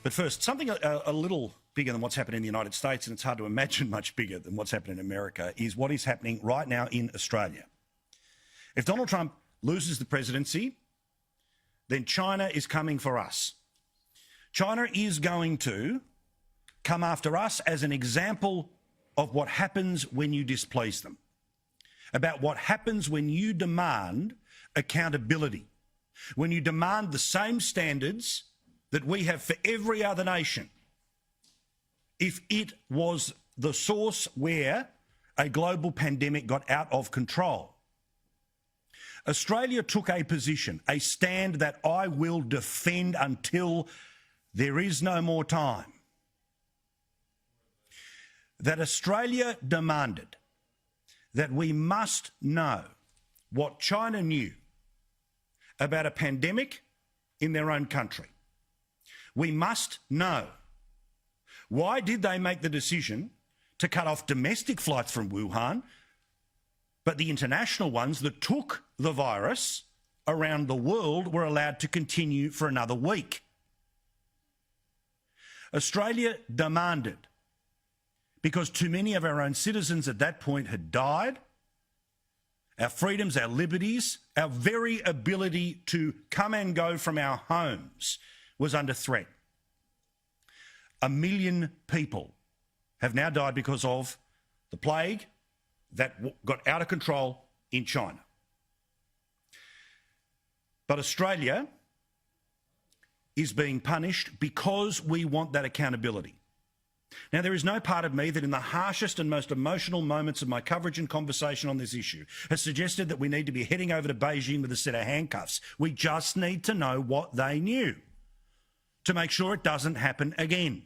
But first, something a little bigger than what's happening in the United States, and it's hard to imagine much bigger than what's happening in America, is what is happening right now in Australia. If Donald Trump loses the presidency, then China is coming for us. China is going to come after us as an example of what happens when you displease them, about what happens when you demand accountability, when you demand the same standards that we have for every other nation. If it was the source where a global pandemic got out of control, Australia took a position, a stand that I will defend until there is no more time. That Australia demanded that we must know what China knew about a pandemic in their own country. We must know, why did they make the decision to cut off domestic flights from Wuhan, but the international ones that took the virus around the world were allowed to continue for another week? Australia demanded, because too many of our own citizens at that point had died, our freedoms, our liberties, our very ability to come and go from our homes was under threat. 1 million people have now died because of the plague that got out of control in China. But Australia is being punished because we want that accountability. Now, there is no part of me that in the harshest and most emotional moments of my coverage and conversation on this issue has suggested that we need to be heading over to Beijing with a set of handcuffs. We just need to know what they knew to make sure it doesn't happen again.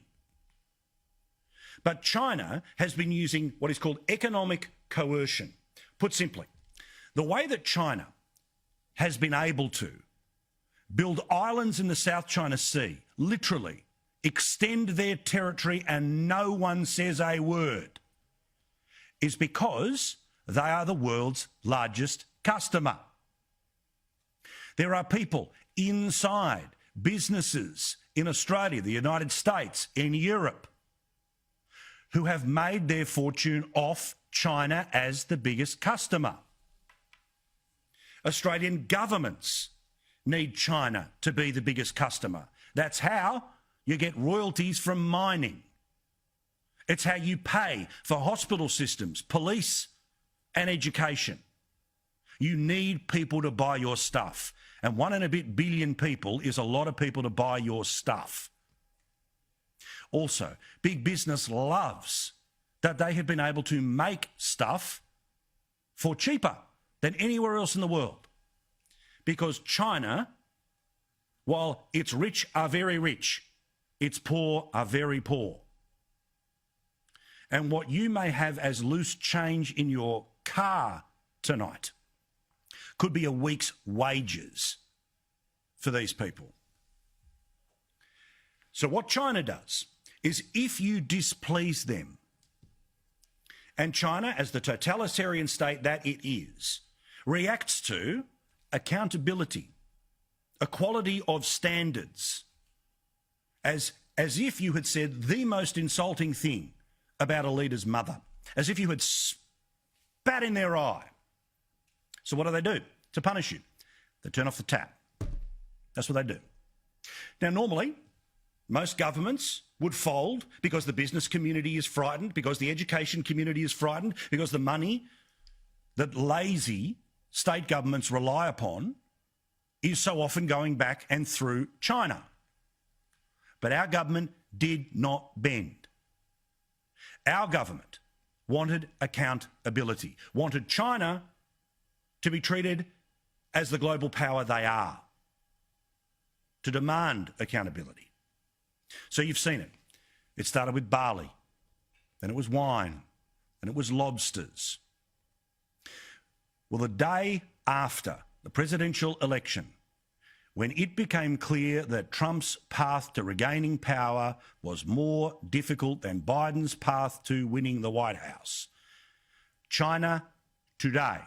But China has been using what is called economic coercion. Put simply, the way that China has been able to build islands in the South China Sea, literally extend their territory and no one says a word, is because they are the world's largest customer. There are people inside businesses in Australia, the United States, in Europe, who have made their fortune off China as the biggest customer. Australian governments need China to be the biggest customer. That's how you get royalties from mining. It's how you pay for hospital systems, police and education. You need people to buy your stuff. And 1 and a bit billion people is a lot of people to buy your stuff. Also, big business loves that they have been able to make stuff for cheaper than anywhere else in the world. Because China, while its rich are very rich, its poor are very poor. And what you may have as loose change in your car tonight could be a week's wages for these people. So what China does is, if you displease them, and China, as the totalitarian state that it is, reacts to accountability, equality of standards, as if you had said the most insulting thing about a leader's mother, as if you had spat in their eye. So what do? To punish you, they turn off the tap. That's what they do. Now, normally, most governments would fold because the business community is frightened, because the education community is frightened, because the money that lazy state governments rely upon is so often going back and through China. But our government did not bend. Our government wanted accountability, wanted China to be treated as the global power they are, to demand accountability. So you've seen it. It started with barley, then it was wine, and it was lobsters. Well, the day after the presidential election, when it became clear that Trump's path to regaining power was more difficult than Biden's path to winning the White House, China today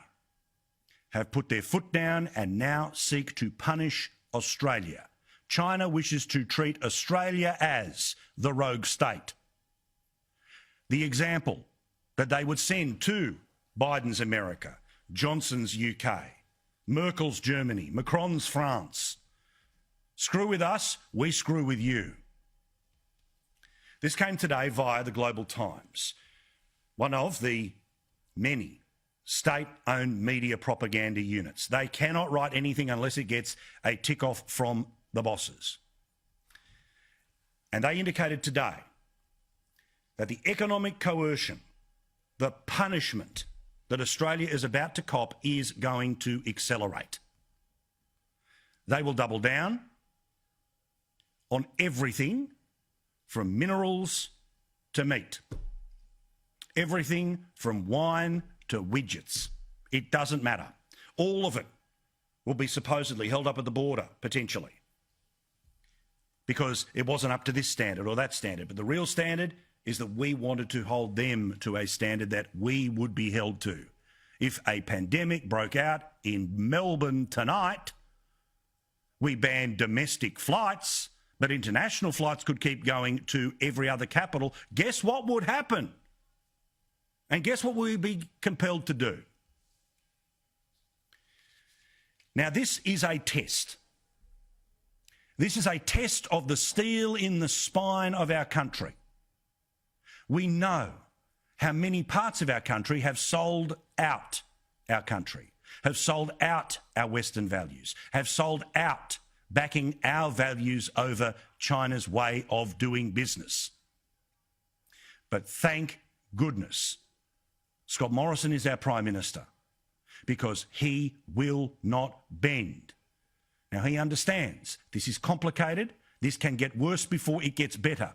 have put their foot down and now seek to punish Australia China wishes to treat Australia as the rogue state. The example that they would send to Biden's America, Johnson's UK, Merkel's Germany, Macron's France. Screw with us, we screw with you. This came today via the Global Times, one of the many state-owned media propaganda units. They cannot write anything unless it gets a tick-off from the bosses. And they indicated today that the economic coercion, the punishment that Australia is about to cop is going to accelerate. They will double down on everything from minerals to meat, everything from wine to widgets. It doesn't matter. All of it will be supposedly held up at the border, potentially, because it wasn't up to this standard or that standard. But the real standard is that we wanted to hold them to a standard that we would be held to. If a pandemic broke out in Melbourne tonight, we banned domestic flights, but international flights could keep going to every other capital. Guess what would happen? And guess what we'd be compelled to do? Now, this is a test. This is a test of the steel in the spine of our country. We know how many parts of our country have sold out our country, have sold out our Western values, have sold out backing our values over China's way of doing business. But thank goodness Scott Morrison is our Prime Minister, because he will not bend. Now, he understands this is complicated. This can get worse before it gets better.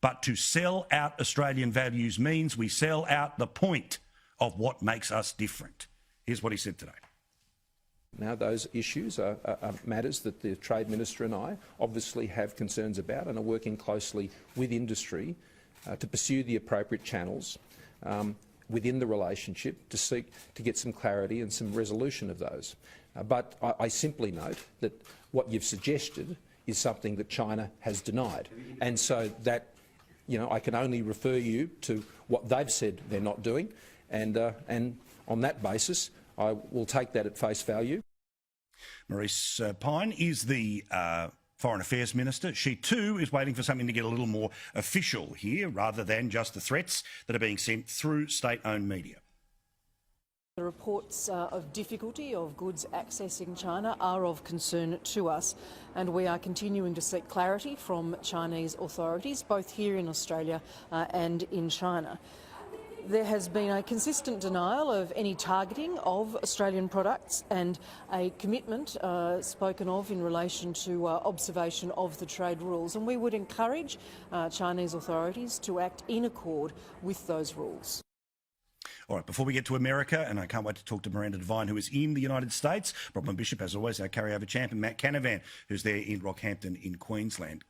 But to sell out Australian values means we sell out the point of what makes us different. Here's what he said today. Now, those issues are matters that the Trade Minister and I obviously have concerns about and are working closely with industry to pursue the appropriate channels within the relationship to seek to get some clarity and some resolution of those. But I simply note that what you've suggested is something that China has denied. And so that, you know, I can only refer you to what they've said they're not doing. And on that basis, I will take that at face value. Marise Pine is the Foreign Affairs Minister. She too is waiting for something to get a little more official here, rather than just the threats that are being sent through state-owned media. The reports of difficulty of goods accessing China are of concern to us, and we are continuing to seek clarity from Chinese authorities, both here in Australia and in China. There has been a consistent denial of any targeting of Australian products and a commitment spoken of in relation to observation of the trade rules, and we would encourage Chinese authorities to act in accord with those rules. All right, before we get to America, and I can't wait to talk to Miranda Devine, who is in the United States, Bronwyn Bishop, as always, our carryover champ, and Matt Canavan, who's there in Rockhampton in Queensland.